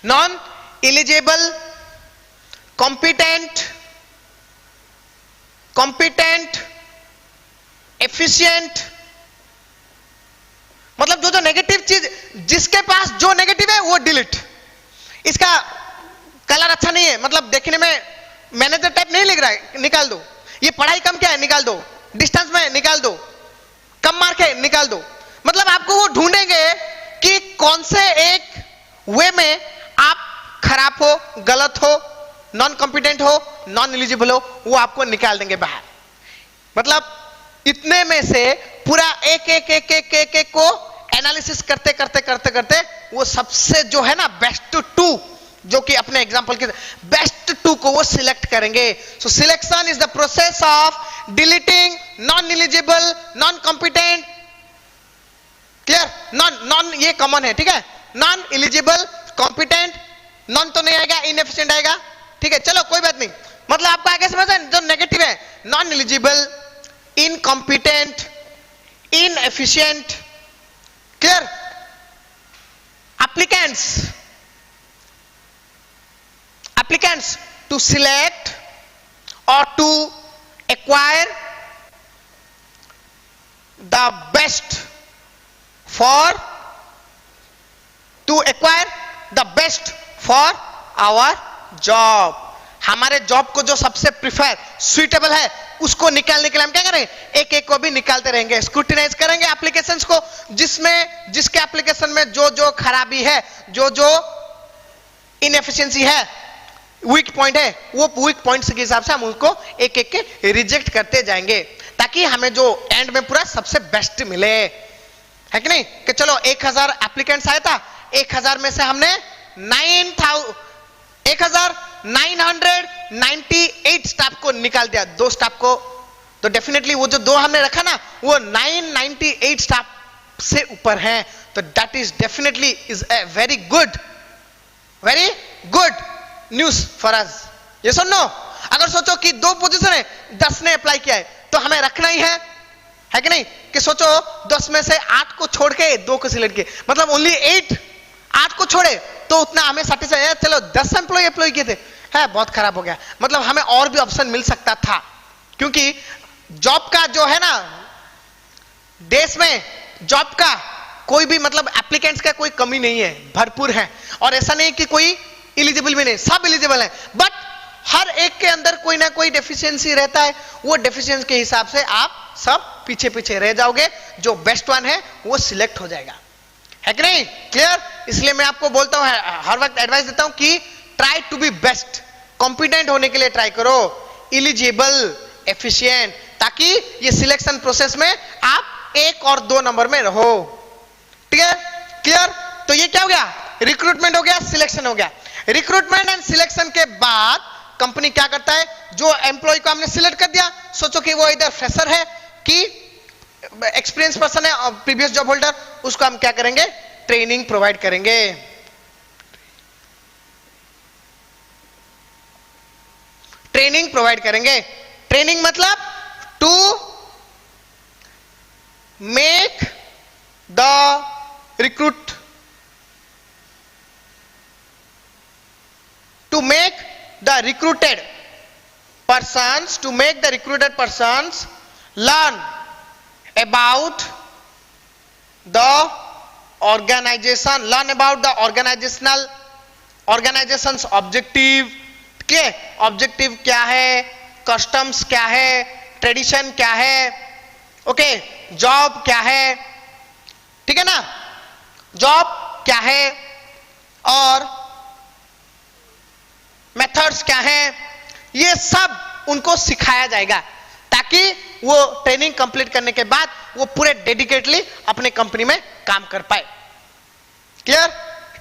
non-eligible, competent, efficient, मतलब जो जो नेगेटिव चीज, जिसके पास जो नेगेटिव है वो डिलीट। इसका कलर अच्छा नहीं है, मतलब देखने में मैनेजर टाइप नहीं लग रहा है, निकाल दो। ये पढ़ाई कम क्या है, निकाल दो। डिस्टेंस में निकाल दो, कम मार्क है, निकाल दो। मतलब आपको वो ढूंढेंगे कि कौन से एक वे में आप खराब हो, गलत हो, नॉन कॉम्पिटेंट हो, नॉन एलिजिबल हो, वो आपको निकाल देंगे बाहर। मतलब इतने में से पूरा एक एक एक एक एक, एक को एनालिसिस करते करते करते करते वो सबसे जो है ना बेस्ट टू, जो कि अपने एग्जांपल के बेस्ट टू को वो सिलेक्ट करेंगे। So selection is the process of deleting non eligible, non competent. Clear? Non ये कॉमन है, ठीक है। नॉन एलिजिबल, कॉम्पिटेंट, नॉन तो नहीं आएगा, इनएफिशिएंट आएगा, ठीक है। चलो कोई बात नहीं, मतलब आपको आगे समझ है जो नेगेटिव है, non eligible, incompetent, inefficient. Clear? applicants to select or to acquire the best for our job। हमारे जॉब को जो सबसे प्रिफर सुइटेबल है उसको निकालने के लिए हम क्या करेंगे, एक एक को भी निकालते रहेंगे, स्क्रूटिनाइज करेंगे एप्लीकेशंस को, जिसमें जिसके एप्लीकेशन में जो जो खराबी है, जो जो इनएफिशिएंसी है, वीक पॉइंट है, वो वीक पॉइंट्स के हिसाब से हम उसको एक एक के रिजेक्ट करते जाएंगे, ताकि हमें जो एंड में पूरा सबसे बेस्ट मिले, है कि नहीं। कि चलो 1000 एप्लीकेंट्स आया था, 1000 में से हमने 1998 स्टाफ को निकाल दिया, 2 स्टाफ को, तो डेफिनेटली वो जो 2 हमने रखा ना वो 998 स्टाफ से ऊपर हैं, तो that is definitely is a very good news for us. ये सुनो, अगर सोचो कि 2 पोजीशन है, 10 ने अप्लाई किया है, तो हमें रखना ही है कि नहीं। कि सोचो 10 में से 8 को छोड़ के 2 को सिलेक्ट किए, मतलब ओनली 8 को छोड़े तो उतना हमें सेटिस्फाई है। चलो 10 एम्प्लॉय अप्लाई किए थे, है बहुत खराब हो गया, मतलब हमें और भी ऑप्शन मिल सकता था, क्योंकि जॉब का जो है ना, देश में जॉब का कोई भी मतलब एप्लीकेंट्स का कोई कमी नहीं है, भरपूर है। और ऐसा नहीं कि कोई एलिजिबल भी नहीं, सब एलिजिबल है, बट हर एक के अंदर कोई ना कोई डेफिशिएंसी रहता है, वो डेफिशिएंसी के हिसाब से आप सब पीछे पीछे रह जाओगे, जो बेस्ट वन है वो सिलेक्ट हो जाएगा, है कि नहीं। क्लियर? इसलिए मैं आपको बोलता हूं, हर वक्त एडवाइस देता हूं कि try to be best, competent होने के लिए ट्राई करो, एलिजिबल, एफिशिएंट, ताकि ये सिलेक्शन प्रोसेस में आप 1 और 2 नंबर में रहो। ठीक है? क्लियर? तो ये क्या हो गया, रिक्रूटमेंट हो गया, सिलेक्शन हो गया। रिक्रूटमेंट एंड सिलेक्शन के बाद कंपनी क्या करता है, जो एम्प्लॉय को हमने सिलेक्ट कर दिया, सोचो कि वो इधर फ्रेशर है कि एक्सपीरियंस पर्सन है, प्रीवियस जॉब होल्डर, उसको हम क्या करेंगे, ट्रेनिंग प्रोवाइड करेंगे। ट्रेनिंग प्रोवाइड करेंगे। ट्रेनिंग मतलब to make the recruit, to make the recruited persons learn about the organization's objective। के ऑब्जेक्टिव क्या है, कस्टम्स क्या है, ट्रेडिशन क्या है, ओके, जॉब क्या है, ठीक है ना, जॉब क्या है और मेथड्स क्या हैं, ये सब उनको सिखाया जाएगा, ताकि वो ट्रेनिंग कंप्लीट करने के बाद वो पूरे डेडिकेटली अपने कंपनी में काम कर पाए। क्लियर?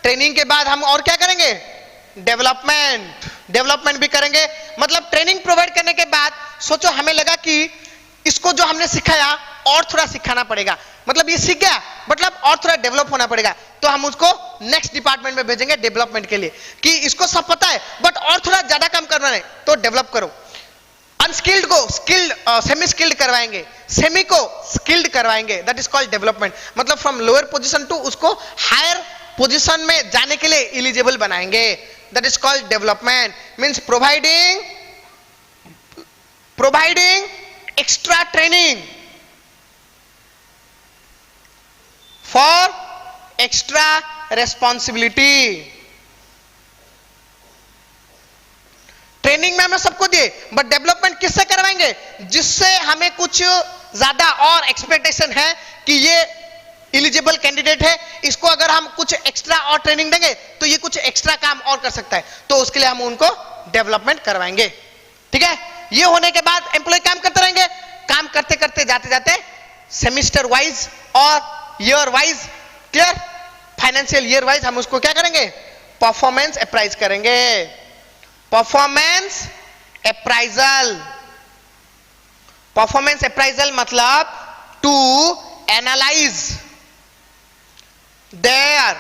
ट्रेनिंग के बाद हम और क्या करेंगे, डेवलपमेंट भी करेंगे। मतलब ट्रेनिंग प्रोवाइड करने के बाद सोचो हमें लगा कि इसको जो हमने सिखाया और थोड़ा सिखाना पड़ेगा, मतलब ये सीख गया, मतलब और थोड़ा डेवलप होना पड़ेगा, तो हम उसको नेक्स्ट डिपार्टमेंट में भेजेंगे डेवलपमेंट के लिए, कि इसको सब पता है बट और थोड़ा ज्यादा काम करना है, तो डेवलप करो। अनस्किल्ड को स्किल्ड, सेमी स्किल्ड करवाएंगे, सेमी को स्किल्ड करवाएंगे, दैट इज कॉल्ड डेवलपमेंट। मतलब फ्रॉम लोअर पोजीशन टू उसको हायर पोजीशन में जाने के लिए एलिजिबल बनाएंगे, that is called development. Means providing extra training for extra responsibility. Training में हमें सबको दिए, बट डेवलपमेंट किससे करवाएंगे? जिससे हमें कुछ ज्यादा और एक्सपेक्टेशन है कि ये एलिजिबल कैंडिडेट है, इसको अगर हम कुछ एक्स्ट्रा और ट्रेनिंग देंगे तो ये कुछ एक्स्ट्रा काम और कर सकता है, तो उसके लिए हम उनको डेवलपमेंट करवाएंगे। ठीक है, ये होने के बाद एम्प्लॉय काम करते रहेंगे, काम करते करते जाते जाते सेमिस्टर वाइज और year wise, clear, financial year wise हम उसको क्या करेंगे? परफॉर्मेंस अप्राइज करेंगे। परफॉर्मेंस अप्राइजल, परफॉर्मेंस अप्राइजल मतलब to analyse their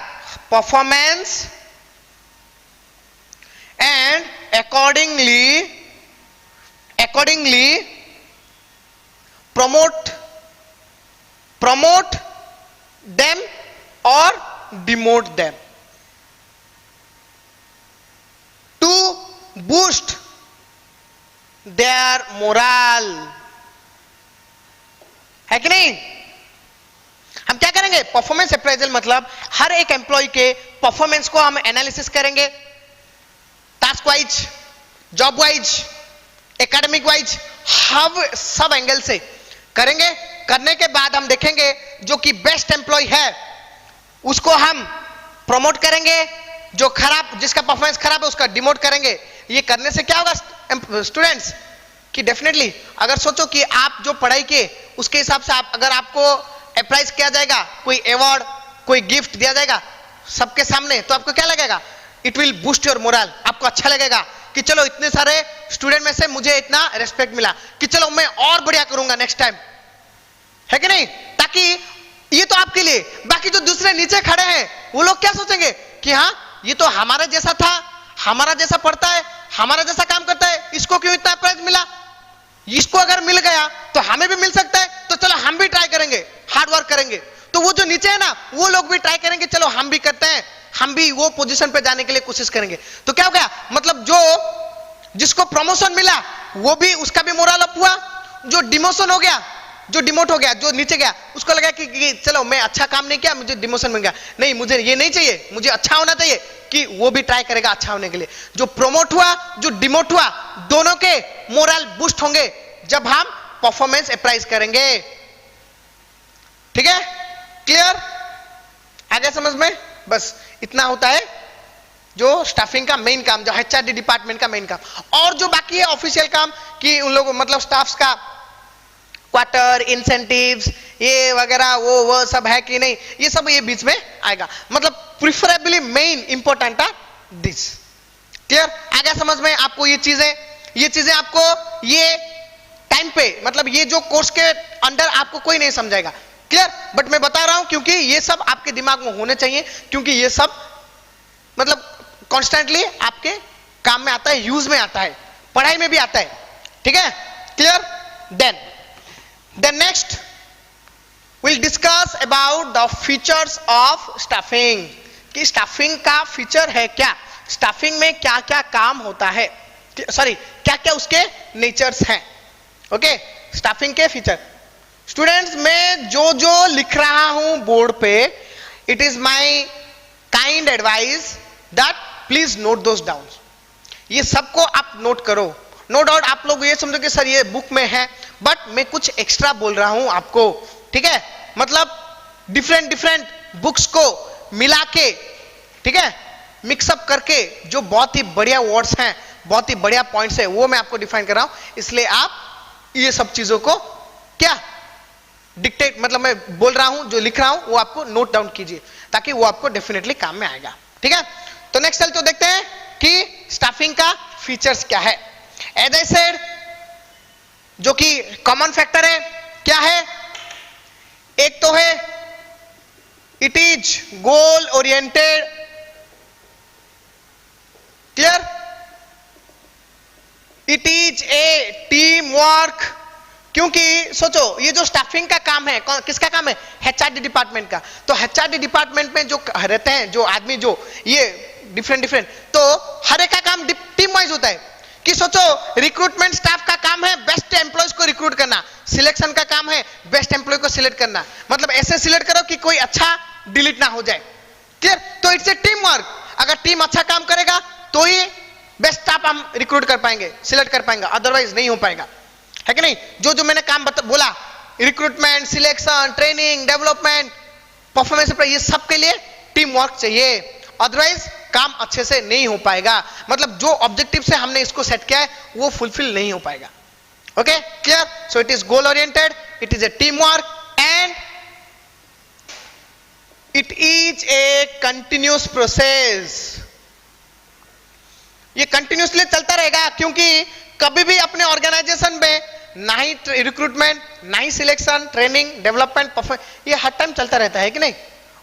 performance and accordingly promote them or demote them to boost their morale, है कि नहीं? हम क्या करेंगे? परफॉर्मेंस अप्रेजल मतलब हर एक एम्प्लॉय के परफॉर्मेंस को हम एनालिसिस करेंगे, task wise, job wise, academic wise, हर सब एंगल से करेंगे। करने के बाद हम देखेंगे जो कि बेस्ट एम्प्लॉय है उसको हम प्रमोट करेंगे, जो खराब, जिसका परफॉर्मेंस खराब है उसका डिमोट करेंगे। ये करने से क्या होगा स्टूडेंट्स कि डेफिनेटली अगर सोचो कि आप जो पढ़ाई किए उसके हिसाब से आप, अगर आपको अप्राइज किया जाएगा, कोई अवार्ड, कोई गिफ्ट दिया जाएगा सबके सामने, तो आपको क्या लगेगा? It will boost your moral. आपको अच्छा लगेगा कि चलो इतने सारे स्टूडेंट में से मुझे इतना रेस्पेक्ट मिला कि चलो मैं और बढ़िया करूंगा नेक्स्ट टाइम, है कि नहीं? ताकि ये तो आपके लिए, बाकी जो दूसरे नीचे खड़े हैं वो लोग क्या सोचेंगे कि हाँ ये तो हमारा जैसा था, हमारा जैसा पढ़ता है, हमारा जैसा काम करता है, इसको क्यों इतना प्राइज मिला? इसको अगर मिल गया तो हमें भी मिल सकता है, तो चलो हम भी ट्राई करेंगे, हार्ड वर्क करेंगे। तो वो जो नीचे है ना वो लोग भी ट्राई करेंगे, चलो हम भी करते हैं, हम भी वो पोजीशन पे जाने के लिए कोशिश करेंगे। तो क्या हो गया? मतलब जो जिसको प्रमोशन मिला वो भी, उसका भी मोरल अप हुआ, जो डिमोशन हो गया, जो डिमोट हो गया, जो नीचे गया, उसको लगा कि चलो मैं अच्छा काम नहीं किया, मुझे डिमोशन मिल गया, नहीं मुझे ये नहीं चाहिए, मुझे अच्छा होना चाहिए, कि वो भी ट्राई करेगा अच्छा होने के लिए। जो प्रमोट हुआ, जो डिमोट हुआ, दोनों के मोरल बूस्ट होंगे जब हम परफॉर्मेंस अप्राइज करेंगे। ठीक है, क्लियर? आगे समझ में? बस इतना होता है जो स्टाफिंग का मेन काम, जो एचआरडी डिपार्टमेंट का मेन काम। और जो बाकी है ऑफिशियल काम कि उन लोगों मतलब स्टाफ्स का क्वार्टर, इंसेंटिव्स, ये वगैरह वो सब है कि नहीं, ये सब ये बीच में आएगा। मतलब प्रिफरेबली मेन इंपॉर्टेंट है दिस। क्लियर? आगे समझ में आपको ये चीजें आपको ये टाइम पे, मतलब ये जो कोर्स के अंडर आपको कोई नहीं समझाएगा। क्लियर? बट मैं बता रहा हूं क्योंकि ये सब आपके दिमाग में होने चाहिए, क्योंकि ये सब मतलब कॉन्स्टेंटली आपके काम में आता है, यूज में आता है, पढ़ाई में भी आता है। ठीक है, clear? Then next we'll discuss about the features of staffing, कि स्टाफिंग का फीचर है क्या, स्टाफिंग में क्या क्या काम होता है, सॉरी क्या क्या उसके नेचर्स हैं। ओके, स्टाफिंग के फीचर। स्टूडेंट्स मैं जो जो लिख रहा हूं बोर्ड पे, it is my kind advice that please note those down. ये सबको आप नोट करो। नो डाउट आप लोग ये समझो कि सर ये बुक में है, बट मैं कुछ एक्स्ट्रा बोल रहा हूं आपको। ठीक है, मतलब डिफरेंट बुक्स को मिला के, ठीक है, मिक्सअप करके जो बहुत ही बढ़िया वर्ड्स हैं, बहुत ही बढ़िया पॉइंट्स है, वो मैं आपको डिफाइन कर रहा हूं। इसलिए आप ये सब चीजों को क्या डिक्टेट, मतलब मैं बोल रहा हूं, जो लिख रहा हूं वो आपको नोट डाउन कीजिए, ताकि वो आपको डेफिनेटली काम में आएगा। ठीक है, तो नेक्स्ट चल तो देखते हैं कि स्टाफिंग का फीचर्स क्या है। एज आई सेड, जो कि कॉमन फैक्टर है क्या है? एक तो है it is goal oriented. Clear? It is A team work. क्योंकि सोचो ये जो स्टाफिंग का काम है, किसका काम है? एचआरडी डिपार्टमेंट का। तो एचआरडी डिपार्टमेंट में जो रहते हैं जो आदमी, जो ये डिफरेंट, तो हर एक का काम टीम वाइज होता है। कि सोचो रिक्रूटमेंट स्टाफ का काम है बेस्ट एम्प्लॉयज को रिक्रूट करना, सिलेक्शन का काम है बेस्ट एम्प्लॉय को सिलेक्ट करना, मतलब ऐसे सिलेक्ट करो कि कोई अच्छा डिलीट ना हो जाए। क्लियर? तो इट्स ए टीम वर्क। अगर टीम अच्छा काम करेगा तो ही बेस्ट स्टाफ हम रिक्रूट कर पाएंगे, सिलेक्ट कर पाएंगे, अदरवाइज नहीं हो पाएगा, है कि नहीं? जो जो मैंने काम बोला, recruitment, selection, training, development, performance, ये सब के लिए टीम वर्क चाहिए, अदरवाइज काम अच्छे से नहीं हो पाएगा। मतलब जो ऑब्जेक्टिव से हमने इसको सेट किया है वो फुलफिल नहीं हो पाएगा। Okay, clear? So it is goal oriented, it is A team work and it is a continuous process. ये कंटिन्यूसली चलता रहेगा, क्योंकि कभी भी अपने ऑर्गेनाइजेशन में ना ही रिक्रूटमेंट, ना ही सिलेक्शन, ट्रेनिंग, डेवलपमेंट, परफॉर्मेंस, ये हर टाइम चलता रहता है कि नहीं?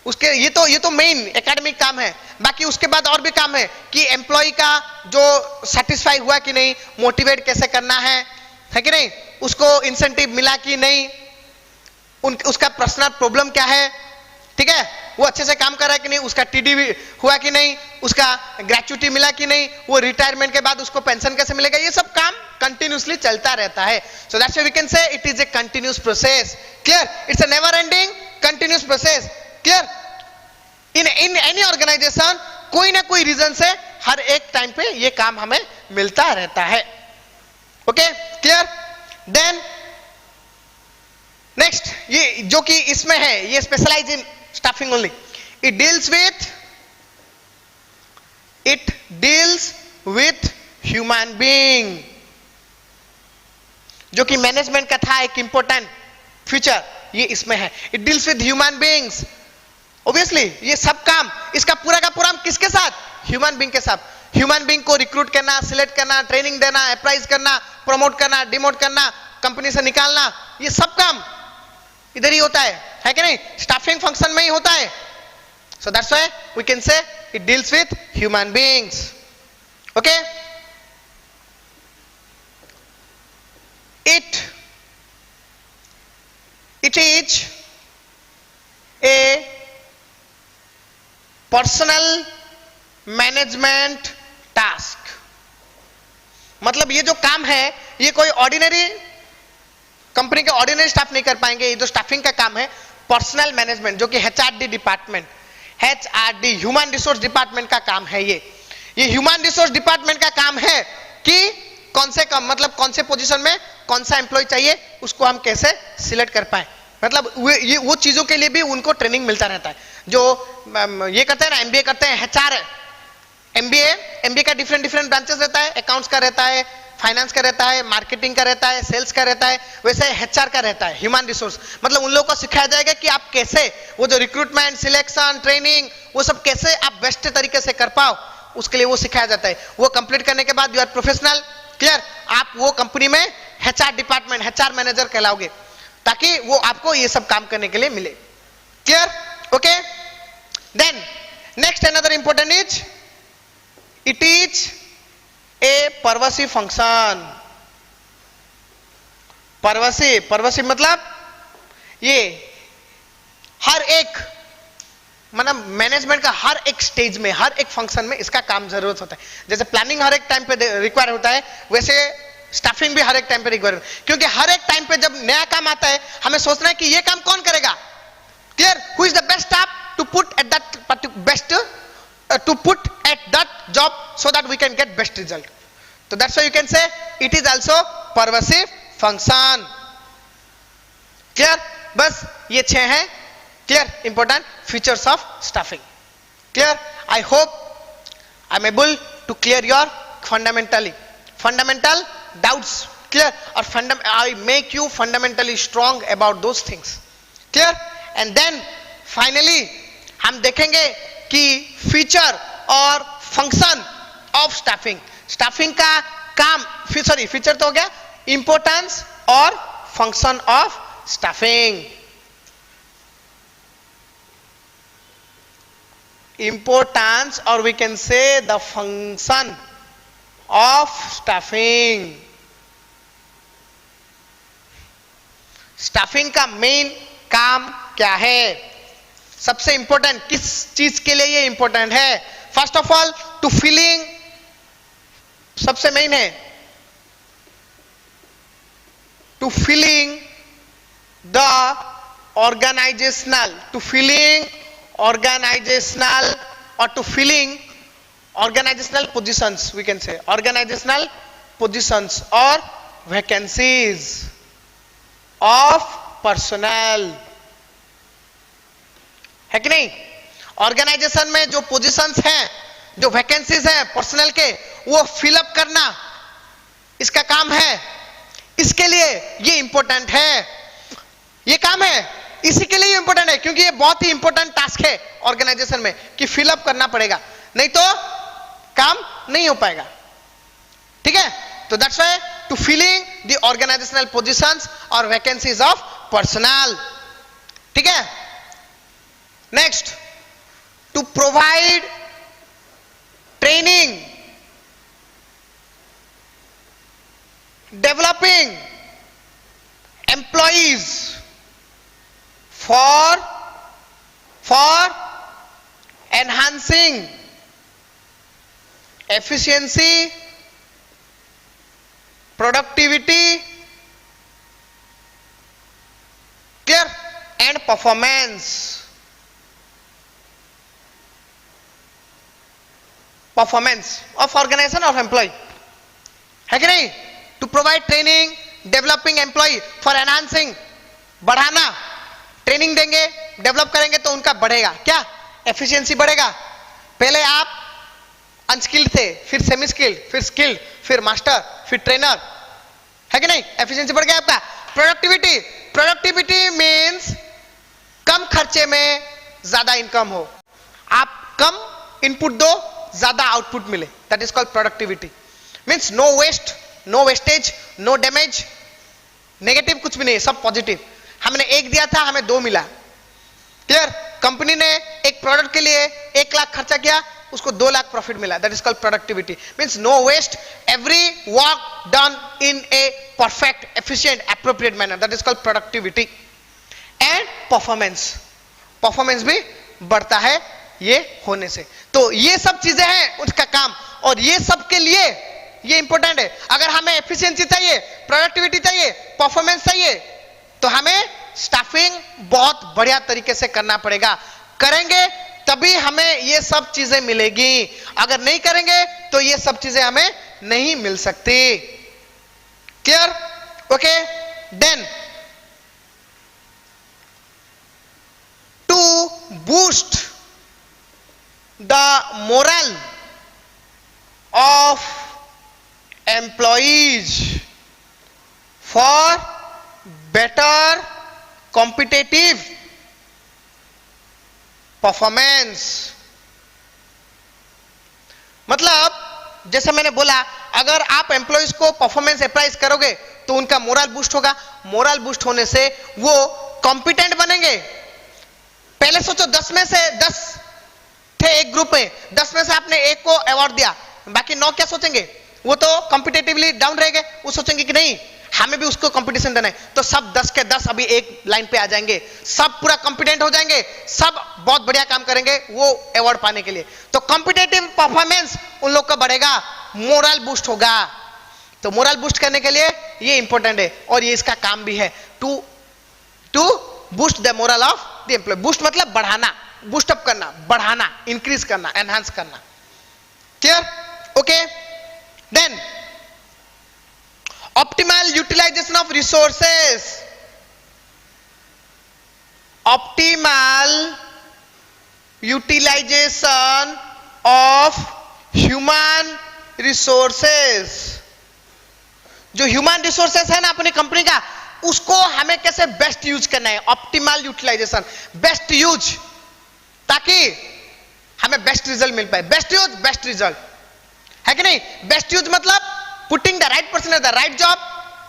उसके ये तो मेन एकेडमिक काम है। बाकी उसके बाद और भी काम है कि एम्प्लॉय का जो सेटिस्फाई हुआ कि नहीं, मोटिवेट कैसे करना है कि नहीं, उसको इंसेंटिव मिला कि नहीं, उसका पर्सनल प्रॉब्लम क्या है, ठीक है, वो अच्छे से काम कर रहा है कि नहीं, उसका टीडी हुआ कि नहीं, उसका ग्रेच्युटी मिला कि नहीं, वो रिटायरमेंट के बाद उसको पेंशन कैसे मिलेगा, ये सब काम कंटिन्यूसली चलता रहता है। So that's why we can say it is a continuous process. Clear? It's a never ending continuous process. Clear? In any organization कोई ना कोई रीजन से हर एक टाइम पे ये काम हमें मिलता रहता है। Okay, clear? देन नेक्स्ट, ये जो कि इसमें है, ये specialise in staffing only. It deals with human being, जो कि मैनेजमेंट का था एक इंपॉर्टेंट फीचर, ये इसमें है। It deals with human beings. Obviously ये सब काम, इसका पूरा का पूरा किसके साथ? ह्यूमन बीइंग के साथ। ह्यूमन बीइंग को रिक्रूट करना, सिलेक्ट करना, ट्रेनिंग देना, अप्राइज करना, प्रमोट करना, डिमोट करना, कंपनी से निकालना, ये सब काम इधर ही होता है कि नहीं? स्टाफिंग फंक्शन में ही होता है। So that's why we can say it deals with human beings. Okay, it is a personal management task. मतलब ये जो काम है, ये कोई ऑर्डिनरी कंपनी के ऑर्डिनरी स्टाफ नहीं कर पाएंगे। ये जो स्टाफिंग का काम है, पर्सनल मैनेजमेंट, जो कि HRD department, HRD human resource department का काम है। ये ह्यूमन रिसोर्स डिपार्टमेंट का काम है कि कौन से काम, मतलब कौन से पोजीशन में कौन सा एम्प्लॉय चाहिए, उसको हम कैसे सिलेक्ट कर पाए। मतलब वो चीजों के लिए भी उनको ट्रेनिंग मिलता रहता है। जो ये करते हैं ना, एमबीए करते हैं, एचआर, एमबीए का डिफरेंट ब्रांचेस रहता है, अकाउंट्स का रहता है, फाइनेंस का रहता है, मार्केटिंग का रहता है, सेल्स का रहता है, वैसे एचआर का रहता है, ह्यूमन रिसोर्स। मतलब उन लोगों को सिखाया जाएगा कि आप कैसे वो जो रिक्रूटमेंट, सिलेक्शन, ट्रेनिंग, वो सब कैसे आप बेस्ट तरीके से कर पाओ, उसके लिए वो सिखाया जाता है। वो कंप्लीट करने के बाद यू आर प्रोफेशनल। क्लियर? आप वो कंपनी में एचआर डिपार्टमेंट, एचआर मैनेजर कहलाओगे, ताकि वो आपको ये सब काम करने के लिए मिले। Clear? Okay, then next another important is it is a pervasive function. Pervasive मतलब ये हर एक, मतलब मैनेजमेंट का हर एक स्टेज में, हर एक फंक्शन में इसका काम जरूरत होता है। जैसे प्लानिंग हर एक टाइम पे रिक्वायर होता है, वैसे स्टाफिंग भी हर एक टाइम पे रिक्वायर, क्योंकि हर एक टाइम पे जब नया काम आता है, हमें सोचना है कि ये काम कौन करेगा। Clear? Who is the best staff to put at that best to put at that job so that we can get best result. So that's why you can say it is also pervasive function. Clear? बस ये 6 हैं clear important features of staffing. Clear? I hope I'm able to clear your fundamental doubts. Clear? Or I make you fundamentally strong about those things. Clear? And then finally हम देखेंगे कि फीचर और फंक्शन ऑफ स्टाफिंग का काम, फीचर तो हो गया, इंपॉर्टेंस और फंक्शन ऑफ स्टाफिंग। इंपॉर्टेंस और we can say the function of staffing. Staffing का मेन काम क्या है, सबसे इंपॉर्टेंट किस चीज के लिए ये इंपॉर्टेंट है? First of all to filling, सबसे मेन है to filling the organizational, to filling organizational or to filling organizational positions, we can say organizational positions or vacancies of personnel, है कि नहीं? ऑर्गेनाइजेशन में जो पोजीशंस हैं, जो वैकेंसीज हैं पर्सनल के, वो फिलअप करना इसका काम है। इसके लिए ये इंपॉर्टेंट है, ये काम है, इसी के लिए इंपॉर्टेंट है क्योंकि ये बहुत ही इंपॉर्टेंट टास्क है ऑर्गेनाइजेशन में कि फिलअप करना पड़ेगा, नहीं तो काम नहीं हो पाएगा। ठीक है, तो that's why to filling the organizational positions और वैकेंसीज ऑफ पर्सनल। ठीक है, next, to provide training, developing employees for enhancing efficiency, productivity, clear, and performance of organization of employee, है कि नहीं? To provide training, developing employee for enhancing, बढ़ाना, ट्रेनिंग देंगे, डेवलप करेंगे तो उनका बढ़ेगा क्या? एफिशिएंसी बढ़ेगा। पहले आप अनस्किल्ड थे, फिर सेमी स्किल्ड, फिर स्किल्ड, फिर मास्टर, फिर ट्रेनर, है कि नहीं? एफिशिएंसी बढ़ गया आपका। प्रोडक्टिविटी, प्रोडक्टिविटी मींस कम खर्चे में ज्यादा इनकम हो, आप कम इनपुट दो, ज्यादा आउटपुट मिले, that is called productivity. Means no waste, no wastage, no damage, negative कुछ भी नहीं, सब पॉजिटिव। हमने एक दिया था, हमें 2 मिला, क्लियर? कंपनी ने एक प्रोडक्ट के लिए 1 लाख खर्चा किया, उसको 2 लाख प्रॉफिट मिला, that is called productivity. Means no waste, every work done in a perfect, efficient, appropriate manner, that is called productivity. And performance, performance भी बढ़ता है ये होने से। तो ये सब चीजें हैं उसका काम, और ये सब के लिए ये इंपॉर्टेंट है। अगर हमें एफिशिएंसी चाहिए, प्रोडक्टिविटी चाहिए, परफॉर्मेंस चाहिए, तो हमें स्टाफिंग बहुत बढ़िया तरीके से करना पड़ेगा। करेंगे तभी हमें ये सब चीजें मिलेगी, अगर नहीं करेंगे तो ये सब चीजें हमें नहीं मिल सकती। Clear? Okay, then to boost the morale of employees for better competitive performance, मतलब जैसे मैंने बोला, अगर आप एम्प्लॉइज को परफॉर्मेंस अप्राइज करोगे तो उनका मोरल बूस्ट होगा, मोरल बूस्ट होने से वो कॉम्पिटेंट बनेंगे। पहले सोचो 10 में से 10 थे एक ग्रुप में, 10 में से आपने एक को अवार्ड दिया, बाकी 9 क्या सोचेंगे? वो तो कॉम्पिटेटिवली डाउन रहेंगे, वो सोचेंगे कि नहीं हमें भी उसको कंपटीशन देना है, तो सब 10 के 10 अभी एक लाइन पे आ जाएंगे, सब पूरा कॉम्पिटेंट हो जाएंगे, सब बहुत बढ़िया काम करेंगे वो अवार्ड पाने के लिए। तो कॉम्पिटेटिव परफॉर्मेंस उन लोग का बढ़ेगा, मोरल बूस्ट होगा। तो मोरल बूस्ट करने के लिए ये इंपॉर्टेंट है और ये इसका काम भी है, to boost the morale of the employee. Boost मतलब बढ़ाना, बूस्ट अप करना, बढ़ाना, इंक्रीज करना, एनहांस करना। Clear? Okay, then optimal utilization of resources, optimal utilization of human resources, जो ह्यूमन रिसोर्सेस है ना अपनी कंपनी का, उसको हमें कैसे बेस्ट यूज करना है। ऑप्टिमल यूटिलाइजेशन, बेस्ट यूज, ताकि हमें बेस्ट रिजल्ट मिल पाए। बेस्ट यूज, बेस्ट रिजल्ट, है कि नहीं? बेस्ट यूज मतलब putting the right person at the right job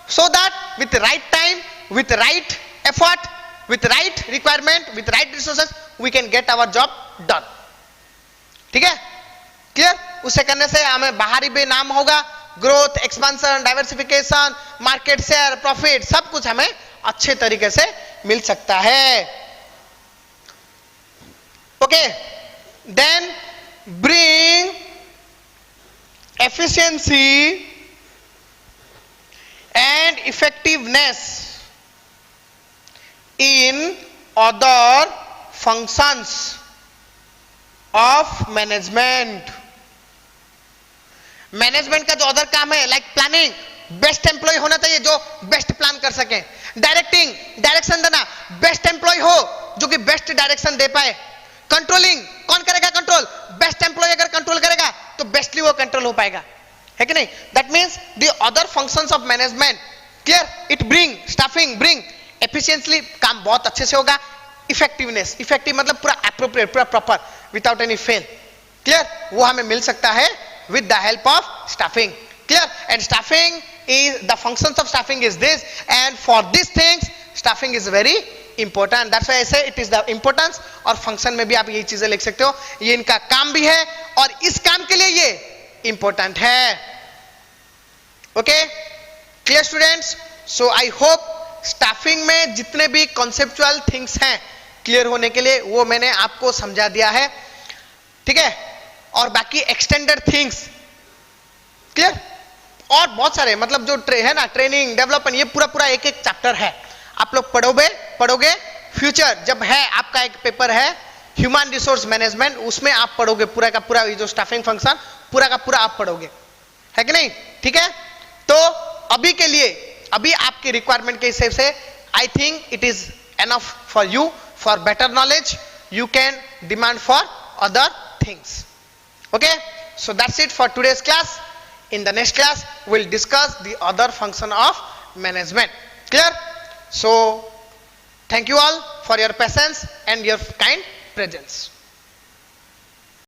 so that with the right time, with the right effort, with the right requirement, with the right resources we can get our job done. ठीक है? क्लियर? उसे करने से हमें बाहरी भी नाम होगा, growth, expansion, diversification, market share, profit, सब कुछ हमें अच्छे तरीके से मिल सकता है। Okay, then bring efficiency and effectiveness in other functions of management. Management का जो अदर काम है, लाइक प्लानिंग, बेस्ट एम्प्लॉय होना चाहिए जो बेस्ट प्लान कर सके, डायरेक्टिंग, डायरेक्शन देना, बेस्ट एम्प्लॉय हो जो कि बेस्ट डायरेक्शन दे पाए, कंट्रोलिंग, कौन करेगा कंट्रोल, बेस्ट एम्प्लॉय अगर कंट्रोल करेगा तो बेस्टली वो कंट्रोल हो पाएगा, है कि नहीं. That means the other functions of management, clear, it bring, staffing bring efficiently, काम बहुत अच्छे से होगा, इफेक्टिवनेस, इफेक्टिव मतलब पूरा एप्रोप्रिएट, पूरा proper, without any fail, clear, वो हमें मिल सकता है with the help of staffing, clear. And staffing is, the functions of staffing is this, and for these things staffing is very important. That's why I say it is the importance. और function में भी आप यही चीजें लिख सकते हो, ये इनका काम भी है और इस काम के लिए ये important है. Okay, clear students? So I hope staffing में जितने भी conceptual things हैं clear होने के लिए वो मैंने आपको समझा दिया है, ठीक है. और बाकी एक्सटेंडेड थिंग्स, क्लियर, और बहुत सारे, मतलब जो है ना, ट्रेनिंग, डेवलपमेंट, ये पूरा पूरा एक एक चैप्टर है, आप लोग पढ़ोगे फ्यूचर जब है, आपका एक पेपर है ह्यूमन रिसोर्स मैनेजमेंट, उसमें आप पढ़ोगे पूरा का पूरा ये जो स्टाफिंग फंक्शन पूरा का पूरा आप पढ़ोगे, है कि नहीं, ठीक है. तो अभी के लिए, अभी आपकी रिक्वायरमेंट के हिसाब से I think it is enough for you, for better knowledge you can demand for other things. Okay, so that's it for today's class. In the next class we'll discuss the other function of management, clear. So thank you all for your patience and your kind presence.